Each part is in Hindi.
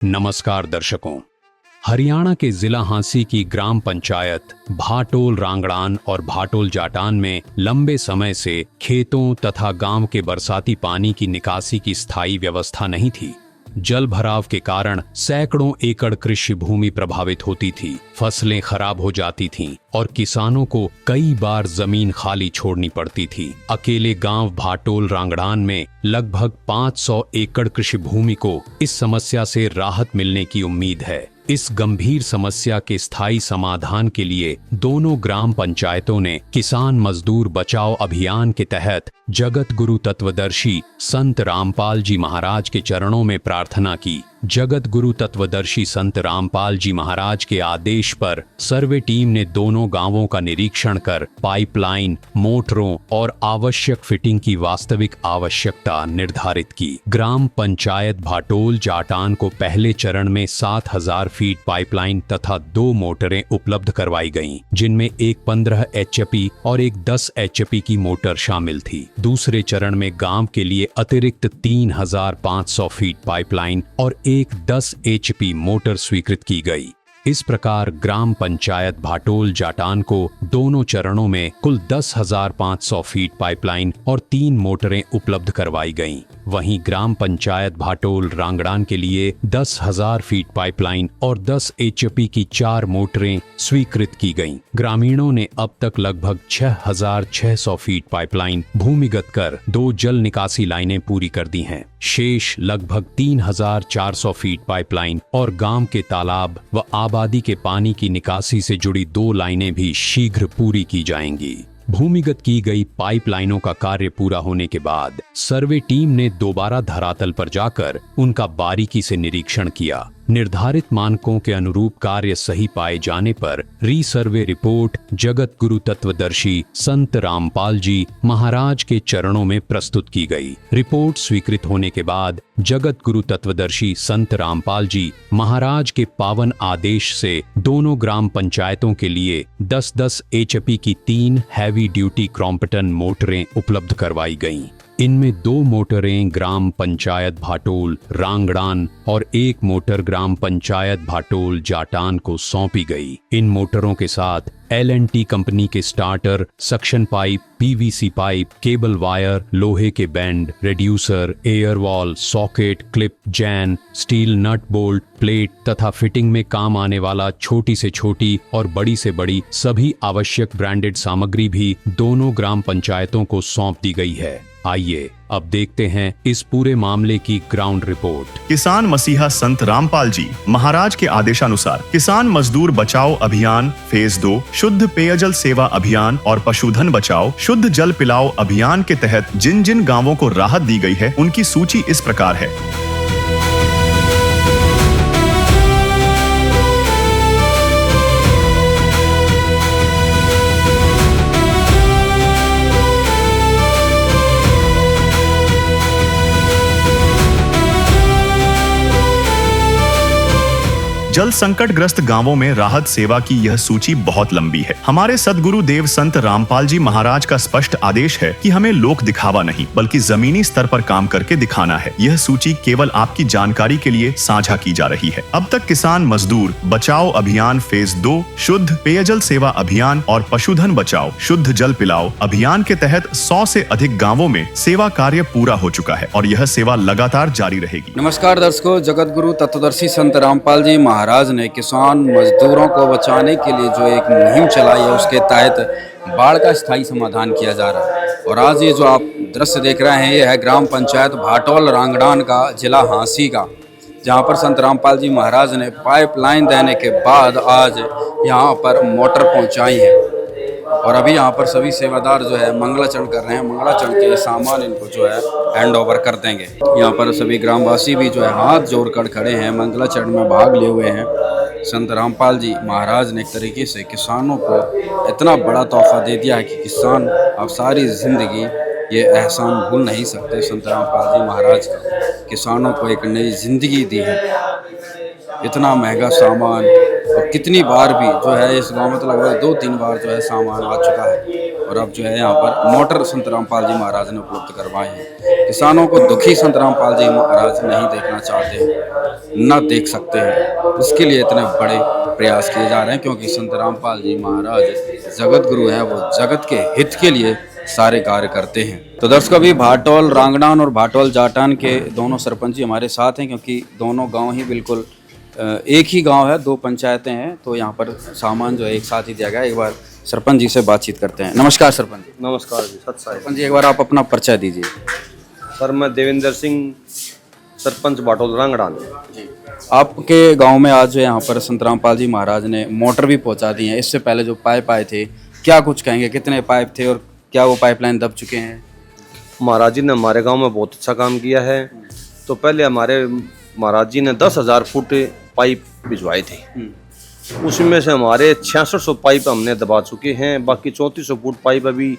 नमस्कार दर्शकों। हरियाणा के जिला हांसी की ग्राम पंचायत भाटोल रांगड़ान और भाटोल जाटान में लंबे समय से खेतों तथा गांव के बरसाती पानी की निकासी की स्थायी व्यवस्था नहीं थी। जल भराव के कारण सैकड़ों एकड़ कृषि भूमि प्रभावित होती थी, फसलें खराब हो जाती थीं और किसानों को कई बार जमीन खाली छोड़नी पड़ती थी। अकेले गांव भाटोल रांगड़ान में लगभग 500 एकड़ कृषि भूमि को इस समस्या से राहत मिलने की उम्मीद है। इस गंभीर समस्या के स्थायी समाधान के लिए दोनों ग्राम पंचायतों ने किसान मजदूर बचाओ अभियान के तहत जगत गुरु तत्वदर्शी संत रामपाल जी महाराज के चरणों में प्रार्थना की। जगत गुरु तत्वदर्शी संत रामपाल जी महाराज के आदेश पर सर्वे टीम ने दोनों गांवों का निरीक्षण कर पाइपलाइन, मोटरों और आवश्यक फिटिंग की वास्तविक आवश्यकता निर्धारित की। ग्राम पंचायत भाटोल जाटान को पहले चरण में 7000 फीट पाइपलाइन तथा 2 मोटरें उपलब्ध करवाई गईं, जिनमें एक 15 HP और एक 10 HP की मोटर शामिल थी। दूसरे चरण में गांव के लिए अतिरिक्त 3500 फीट पाइपलाइन और एक 10 HP मोटर स्वीकृत की गई। इस प्रकार ग्राम पंचायत भाटोल जाटान को दोनों चरणों में कुल 10,500 फीट पाइपलाइन और 3 मोटरें उपलब्ध करवाई गईं। वहीं ग्राम पंचायत भाटोल रांगड़ान के लिए 10,000 फीट पाइपलाइन और 10 HP की 4 मोटरें स्वीकृत की गईं। ग्रामीणों ने अब तक लगभग 6,600 फीट पाइपलाइन भूमिगत कर 2 जल निकासी लाइनें पूरी कर दी हैं। शेष लगभग 3,400 फीट पाइपलाइन और गांव के तालाब व आबादी के पानी की निकासी से जुड़ी 2 लाइनें भी शीघ्र पूरी की जाएंगी। भूमिगत की गई पाइपलाइनों का कार्य पूरा होने के बाद सर्वे टीम ने दोबारा धरातल पर जाकर उनका बारीकी से निरीक्षण किया। निर्धारित मानकों के अनुरूप कार्य सही पाए जाने पर रीसर्वे रिपोर्ट जगत गुरु तत्वदर्शी संत रामपाल जी महाराज के चरणों में प्रस्तुत की गई। रिपोर्ट स्वीकृत होने के बाद जगत गुरु तत्वदर्शी संत रामपाल जी महाराज के पावन आदेश से दोनों ग्राम पंचायतों के लिए 10-10 HP की 3 हैवी ड्यूटी क्रॉम्पटन मोटरें उपलब्ध करवाई गईं। इनमें 2 मोटरें ग्राम पंचायत भाटोल रांगड़ान और 1 मोटर ग्राम पंचायत भाटोल जाटान को सौंपी गई। इन मोटरों के साथ L&T कंपनी के starter, suction pipe, PVC pipe, cable wire, लोहे के band, reducer, air valve, socket, clip, जैन, स्टील नट बोल्ट, प्लेट तथा फिटिंग में काम आने वाला छोटी से छोटी और बड़ी से बड़ी सभी आवश्यक ब्रांडेड सामग्री भी दोनों ग्राम पंचायतों को सौंप दी गई है। आइए अब देखते हैं इस पूरे मामले की ग्राउंड रिपोर्ट। किसान मसीहा संत रामपाल जी महाराज के आदेशानुसार किसान मजदूर बचाओ अभियान फेज 2, शुद्ध पेयजल सेवा अभियान और पशुधन बचाओ शुद्ध जल पिलाओ अभियान के तहत जिन जिन गांवों को राहत दी गई है उनकी सूची इस प्रकार है। जल संकट ग्रस्त गांवों में राहत सेवा की यह सूची बहुत लंबी है। हमारे सदगुरु देव संत रामपाल जी महाराज का स्पष्ट आदेश है कि हमें लोक दिखावा नहीं बल्कि जमीनी स्तर पर काम करके दिखाना है। यह सूची केवल आपकी जानकारी के लिए साझा की जा रही है। अब तक किसान मजदूर बचाओ अभियान फेज 2, शुद्ध पेयजल सेवा अभियान और पशुधन बचाओ शुद्ध जल पिलाओ अभियान के तहत 100 से अधिक गाँवों में सेवा कार्य पूरा हो चुका है और यह सेवा लगातार जारी रहेगी। नमस्कार दर्शकों, जगत गुरु तत्वदर्शी संत रामपाल जी महाराज ने किसान मजदूरों को बचाने के लिए जो एक मुहिम चलाई है उसके तहत बाढ़ का स्थायी समाधान किया जा रहा है। और आज ये जो आप दृश्य देख रहे हैं ये है ग्राम पंचायत भाटोल रांगड़ान का, जिला हांसी का, जहां पर संत रामपाल जी महाराज ने पाइपलाइन देने के बाद आज यहां पर मोटर पहुंचाई है। और अभी यहाँ पर सभी सेवादार जो है मंगलाचरण कर रहे हैं। मंगलाचरण के सामान इनको जो है हैंड ओवर कर देंगे। यहाँ पर सभी ग्रामवासी भी जो है हाथ जोड़कर खड़े हैं, मंगलाचरण में भाग लिए हुए हैं। संत रामपाल जी महाराज ने एक तरीके से किसानों को इतना बड़ा तोहफा दे दिया है कि किसान अब सारी जिंदगी ये एहसान भूल नहीं सकते। संत रामपाल जी महाराज का किसानों को एक नई जिंदगी दी है। इतना महंगा सामान और कितनी बार भी जो है इस गांव में तो लगभग 2-3 बार जो है सामान आ चुका है। और अब जो है यहाँ पर मोटर संत रामपाल जी महाराज ने उपलब्ध करवाए हैं। किसानों को दुखी संत रामपाल जी महाराज नहीं देखना चाहते हैं, न देख सकते हैं। इसके लिए इतने बड़े प्रयास किए जा रहे हैं, क्योंकि संत रामपाल जी महाराज जगत गुरु हैं, वो जगत के हित के लिए सारे कार्य करते हैं। तो दर्शकों, अभी भाटोल रांगड़ान और भाटोल जाटान के दोनों सरपंच जी हमारे साथ हैं, क्योंकि दोनों गांव ही बिल्कुल एक ही गांव है, दो पंचायतें हैं, तो यहाँ पर सामान जो है एक साथ ही दिया गया है। एक बार सरपंच जी से बातचीत करते हैं। नमस्कार सरपंच जी। नमस्कार जी, सत साई। सरपंच जी, एक बार आप अपना परिचय दीजिए। सर, मैं देवेंद्र सिंह, सरपंच भाटोल रांगड़ान। आपके गांव में आज जो यहाँ पर संत रामपाल जी महाराज ने मोटर भी पहुंचा दी है। इससे पहले जो पाइप आए थे, क्या कुछ कहेंगे, कितने पाइप थे और क्या वो पाइपलाइन दब चुके हैं? महाराज जी ने हमारे गांव में बहुत अच्छा काम किया है। तो पहले हमारे महाराज जी ने 10,000 फुट पाइप भिजवाए थे, उसमें से हमारे 6600 पाइप हमने दबा चुके हैं। बाकी 3400 फुट पाइप अभी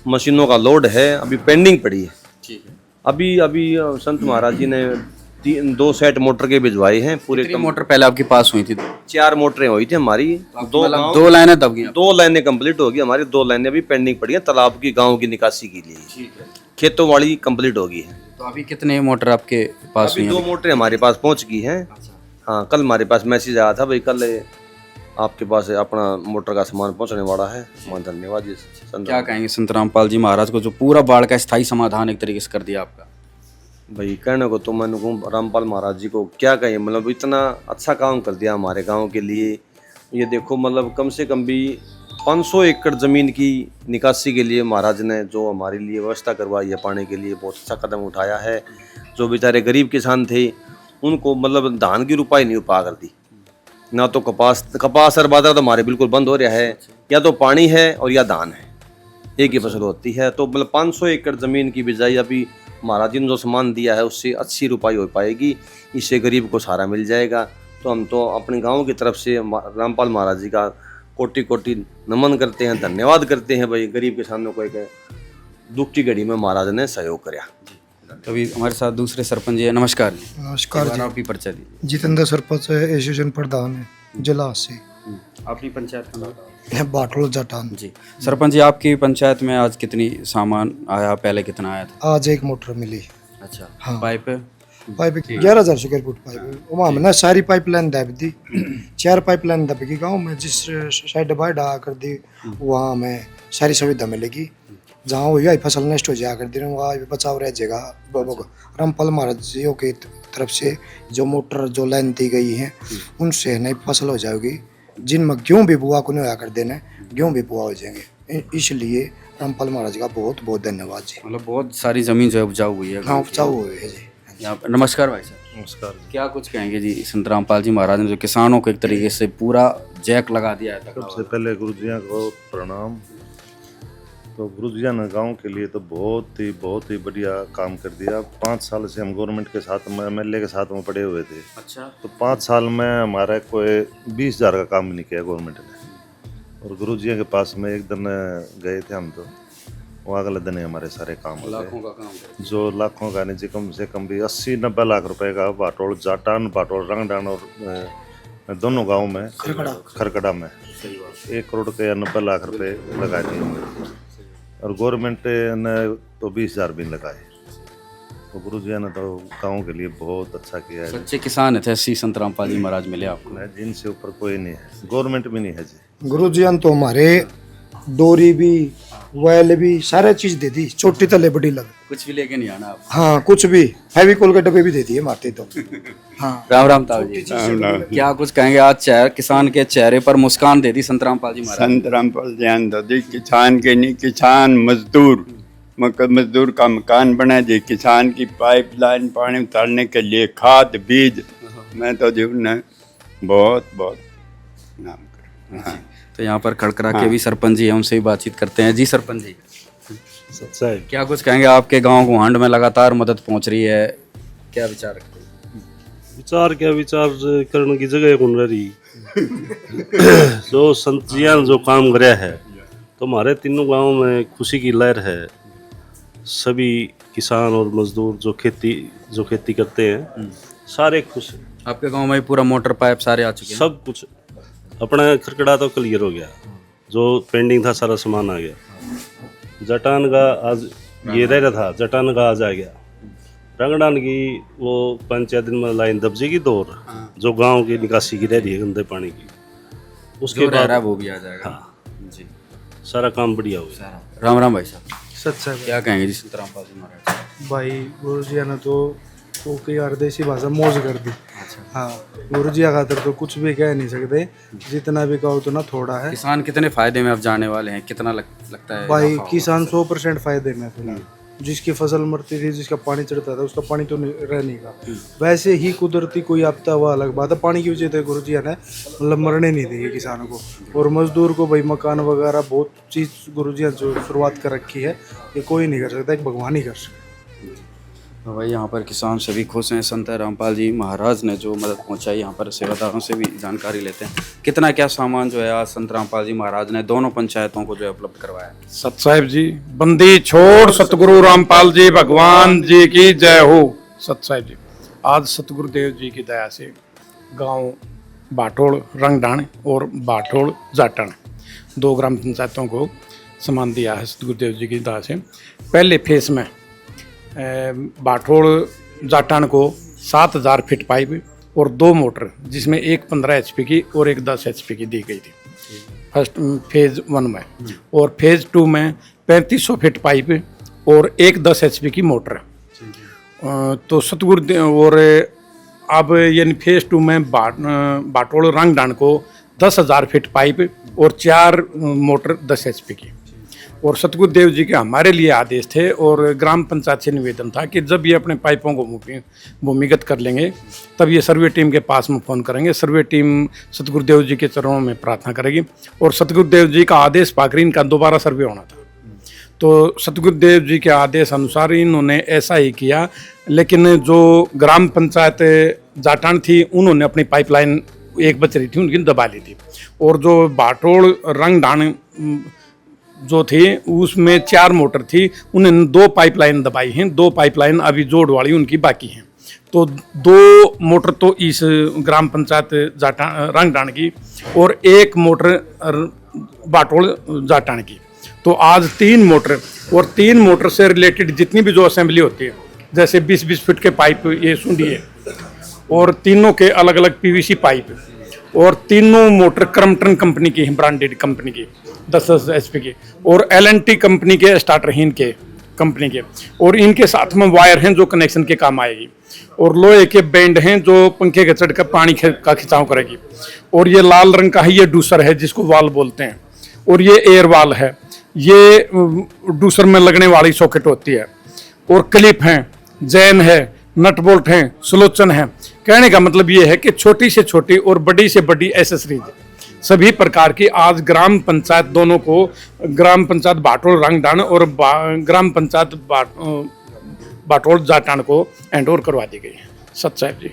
मशीनों का लोड है, अभी पेंडिंग पड़ी है। अभी संत महाराज जी ने 2 सेट मोटर के भिजवाए हैं। पूरे मोटर पहले आपके पास हुई थी? 4 मोटरें हुई थी हमारी। दो लाइनें दब गई? 2 लाइनें कंप्लीट होगी हमारी, 2 लाइनें अभी पेंडिंग पड़ी है तालाब की, गाँव की निकासी के लिए। खेतों वाली कंप्लीट होगी है। तो अभी कितने मोटर आपके पास हुई? 2 मोटरें हमारे पास पहुंच गई हैं। हाँ, कल हमारे पास मैसेज आया था भाई कल आपके पास अपना मोटर का सामान पहुंचने वाला है। धन्यवाद जी। क्या कहेंगे संत रामपाल जी महाराज को, जो पूरा बाढ़ का स्थायी समाधान एक तरीके से कर दिया आपका? भाई कहने को तो मैंने रामपाल महाराज जी को क्या कहें, मतलब इतना अच्छा काम कर दिया हमारे गांव के लिए। ये देखो, मतलब कम से कम भी 500 एकड़ ज़मीन की निकासी के लिए महाराज ने जो हमारे लिए व्यवस्था करवाई है, पाने के लिए बहुत अच्छा कदम उठाया है। जो बेचारे गरीब किसान थे उनको मतलब धान की रुपाई नहीं उपा कर दी, ना तो कपास और बाजरा तो हमारे बिल्कुल बंद हो रहा है। या तो पानी है और या धान है, एक ही फसल होती है। तो मतलब 500 एकड़ ज़मीन की बिजाई अभी महाराज जी ने जो सामान दिया है उससे अच्छी रुपाई हो पाएगी, इससे गरीब को सहारा मिल जाएगा। तो हम तो अपने गांव की तरफ से रामपाल महाराज जी का कोटि कोटि नमन करते हैं, धन्यवाद करते हैं। भाई गरीब किसानों को एक दुख की घड़ी में महाराज ने सहयोग किया। तो अभी हमारे साथ दूसरे सरपंच जी है। नमस्कार जी। नमस्कार जी। आप भी परिचय दीजिए। जितेंद्र सरपंच एसोसिएशन प्रधान है जिला से। अपनी पंचायत का नाम? भाटोल जाटान जी। सरपंच जी, आपकी पंचायत में आज कितनी सामान आया, पहले कितना आया था? आज 1 मोटर मिली। अच्छा। हाँ। Pipe 11,000 square foot pipe. वहाँ हमने सारी पाइपलाइन दब दी, 4 पाइपलाइन दब गई गाँव में। जिस साइड बाढ़ आ कर दी वहाँ हमें सारी सुविधा मिलेगी। जहाँ हुई फसल नष्ट हो जाया कर दी वहाँ बचाव रह जाएगा। रामपाल महाराज जी की तरफ से जो मोटर जो लाइन दी गई है उनसे नई फसल हो जाएगी। जिनमें गेहूँ भी बुआ को नहीं होया कर देना, गेहूँ भी बुआ हो जाएंगे। इसलिए रामपाल महाराज का बहुत बहुत धन्यवाद जी। मतलब बहुत सारी जमीन जो है उपजाऊ हुई है। हाँ, उपजाऊ हुई है जी। नमस्कार भाई साहब। नमस्कार। क्या कुछ कहेंगे जी, संत रामपाल जी महाराज ने जो किसानों को एक तरीके से पूरा जैक लगा दिया है? सबसे पहले गुरु जी को प्रणाम। तो गुरु जी ने गाँव के लिए तो बहुत ही बढ़िया काम कर दिया। 5 साल से हम गवर्नमेंट के साथ में, MLA के साथ में पड़े हुए थे। अच्छा। तो 5 साल में हमारा कोई 20,000 का काम नहीं किया गवर्नमेंट ने। और गुरु जी के पास में एक दिन गए थे हम, तो वो अगले दिन हमारे सारे काम हो लाखों गए। का काम जो लाखों का नहीं, कम से कम भी 80-90 लाख रुपए का भाटोल जाटान, भाटोल रांगड़ान और दोनों गाँव में खरकड़ा में 1 करोड़ के या 90 लाख रुपए लगाए थे। और गवर्नमेंट ने तो 20,000 भी लगाए। तो गुरु जी ने तो गाँव के लिए बहुत अच्छा किया है। सच्चे किसान थे ऐसी संत रामपाल जी महाराज मिले आपको? जिनसे ऊपर कोई नहीं है, गवर्नमेंट भी नहीं है जी। गुरु जी तो हमारे डोरी भी वैल भी सारे चीज दे दी, छोटी तले बड़ी लग। कुछ भी लेके नहीं आना आप? हाँ, कुछ भी। फेविकोल के डब्बे भी दे दिए मारते तो। हाँ। राम राम ताऊ जी। क्या कुछ कहेंगे, आज किसान के चेहरे पर मुस्कान दे दी संत रामपाल जी महाराज? संत रामपाल जी दादी किसान के नहीं, किसान मजदूर मजदूर का मकान बना दी, किसान की पाइपलाइन पानी उतारने के लिए खाद बीज। मैं तो जो न बहुत बहुत नाम कर। हाँ। तो यहाँ पर खड़करा के भी सरपंच जी हैं, उनसे भी बातचीत करते हैं। जी सरपंच जी, सच्चाई क्या कुछ कहेंगे, आपके गांव गुहांड में लगातार मदद पहुंच रही है, क्या विचार रखते हैं? विचार करने की जगह कौन रही जो संत जिया ने जो काम कराया है, तो हमारे तीनों गांव में खुशी की लहर है। सभी किसान और मजदूर जो खेती करते हैं सारे खुश हैं। आपके गांव में पूरा मोटर पाइप सारे आ चुके हैं? सब कुछ अपना खरकड़ा तो क्लियर हो गया, जो पेंडिंग था सारा सामान आ गया। जटान का आज ये रह रहा था, जटान का आज आ गया। रंगडान की वो पंचायत में लाइन दब जाएगी दौर, जो गांव की निकासी की रह रही है गंदे पानी की, उसके जो रह बाद रहा है वो भी आ जाएगा। जी, सारा काम बढ़िया होगा। राम राम भाई साहब, सच्चा क्या कहेंगे जी संत रामपाल जी महाराज? भाई गुरु जी ने तो की यार देसी भाषा मौज कर दी। हाँ, गुरु जी खातर तो कुछ भी कह नहीं सकते, जितना भी कहो उतना थोड़ा है। किसान कितने फायदे में अब जाने वाले हैं, कितना लगता है भाई इजाफा होगा? किसान 100% फायदे में थे। जिसकी फसल मरती थी, जिसका पानी चढ़ता था, उसका पानी तो रह नहीं का। वैसे ही कुदरती कोई आपदा हुआ अलग बात है, पानी की वजह से गुरु जी ने मतलब मरने नहीं देंगे किसानों को। और मजदूर को भाई मकान वगैरह बहुत चीज़ गुरु जी ने जो शुरुआत कर रखी है, ये कोई नहीं कर सकता, एक भगवान ही कर सकता। तो भाई यहाँ पर किसान सभी खुश हैं। संत रामपाल जी महाराज ने जो मदद पहुँचाई, यहाँ पर सेवादारों से भी जानकारी लेते हैं। कितना क्या सामान जो है आज संत रामपाल जी महाराज ने दोनों पंचायतों को जो है उपलब्ध करवाया? सत साहिब जी, बंदी छोड़ सतगुरु रामपाल जी भगवान जी की जय हो। सत साहिब जी, आज सतगुरुदेव जी की दया से गांव बाठोड़ रंगडाण और बाठोड़ जाटण 2 ग्राम पंचायतों को सामान दिया है सतगुरुदेव जी की दया से। पहले फेस में बाठोड़ जाटण को 7000 फीट पाइप और 2 मोटर, जिसमें एक 15 HP की और एक 10 HP की दी गई थी फर्स्ट फेज 1 में। और फेज 2 में 3500 फीट पाइप और एक 10 HP की मोटर। तो सतगुरुदेव और अब यानी फेज 2 में बाठोड़ रंगडाण को 10,000 फीट पाइप और 4 मोटर 10 HP की। और सतगुरुदेव जी के हमारे लिए आदेश थे और ग्राम पंचायत से निवेदन था कि जब ये अपने पाइपों को भूमिगत कर लेंगे तब ये सर्वे टीम के पास में फ़ोन करेंगे। सर्वे टीम सतगुरुदेव जी के चरणों में प्रार्थना करेगी और सतगुरुदेव जी का आदेश पाकर इनका दोबारा सर्वे होना था। तो सतगुरुदेव जी के आदेश अनुसार इन्होंने ऐसा ही किया, लेकिन जो ग्राम पंचायत जाटण थी उन्होंने अपनी पाइपलाइन एक बच रही थी उनकी दबा ली थी। और जो बाठोड़ रंगडाण जो थी उसमें 4 मोटर थी, उन्होंने 2 पाइपलाइन दबाई हैं। 2 पाइपलाइन अभी जोड़ वाली उनकी बाकी हैं। तो 2 मोटर तो इस ग्राम पंचायत रंगडाण की और 1 मोटर बाठोड़ जाटण की। तो आज 3 मोटर और 3 मोटर से रिलेटेड जितनी भी जो असेंबली होती है, जैसे 20-20 फीट के पाइप ये सुंडी है और तीनों के अलग अलग PVC पाइप और तीनों मोटर क्रम्पटन कंपनी की, ब्रांडेड कंपनी की 10 HP की और LNT कंपनी के स्टार्टर हैं इनके कंपनी के। और इनके साथ में वायर हैं जो कनेक्शन के काम आएगी और लोहे के बैंड हैं जो पंखे के चढ़कर पानी का खिंचाव करेगी। और ये लाल रंग का है, ये डूसर है जिसको वाल बोलते हैं। और ये एयर वाल है, ये डूसर में लगने वाली सॉकेट होती है। और क्लिप हैं, जैन है, नट बोल्ट हैं, सुलोचन है। कहने का मतलब ये है कि छोटी से छोटी और बड़ी से बड़ी एसेसरीज सभी प्रकार की आज ग्राम पंचायत दोनों को, ग्राम पंचायत बाठोड़ रंगडाण और ग्राम पंचायत बाठोड़ जाटण को हैंड ओवर करवा दी गई है। सत साहिब जी।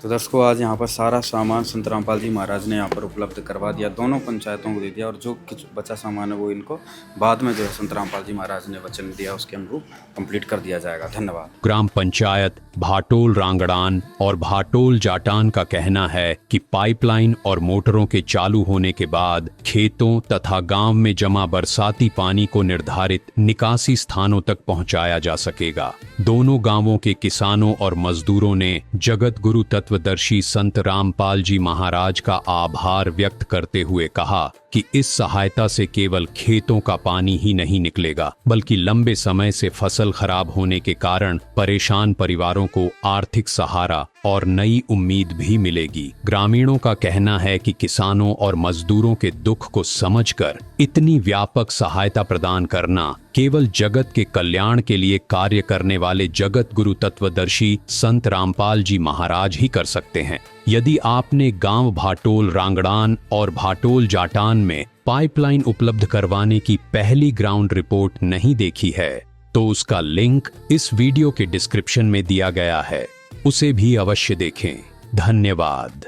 तो दर्शकों, आज यहाँ पर सारा सामान संत रामपाल जी महाराज ने यहाँ पर उपलब्ध करवा दिया, दोनों पंचायतों को दे दिया। और जो कुछ बचा सामान है वो इनको बाद में जो है संत रामपाल जी महाराज ने वचन दिया उसके अनुरूप कंप्लीट कर दिया जाएगा। धन्यवाद। ग्राम पंचायत भाटोल रांगड़ान और भाटोल जाटान का कहना है कि पाइपलाइन और मोटरों के चालू होने के बाद खेतों तथा गांव में जमा बरसाती पानी को निर्धारित निकासी स्थानों तक पहुंचाया जा सकेगा। दोनों गांवों के किसानों और मजदूरों ने जगत गुरु तत्वदर्शी संत रामपाल जी महाराज का आभार व्यक्त करते हुए कहा कि इस सहायता से केवल खेतों का पानी ही नहीं निकलेगा, बल्कि लंबे समय से फसल खराब होने के कारण परेशान परिवारों को आर्थिक सहारा और नई उम्मीद भी मिलेगी। ग्रामीणों का कहना है कि किसानों और मजदूरों के दुख को समझकर इतनी व्यापक सहायता प्रदान करना केवल जगत के कल्याण के लिए कार्य करने वाले जगत गुरु तत्वदर्शी संत रामपाल जी महाराज ही कर सकते हैं। यदि आपने गांव भाटोल रांगड़ान और भाटोल जाटान में पाइपलाइन उपलब्ध करवाने की पहली ग्राउंड रिपोर्ट नहीं देखी है तो उसका लिंक इस वीडियो के डिस्क्रिप्शन में दिया गया है, उसे भी अवश्य देखें। धन्यवाद।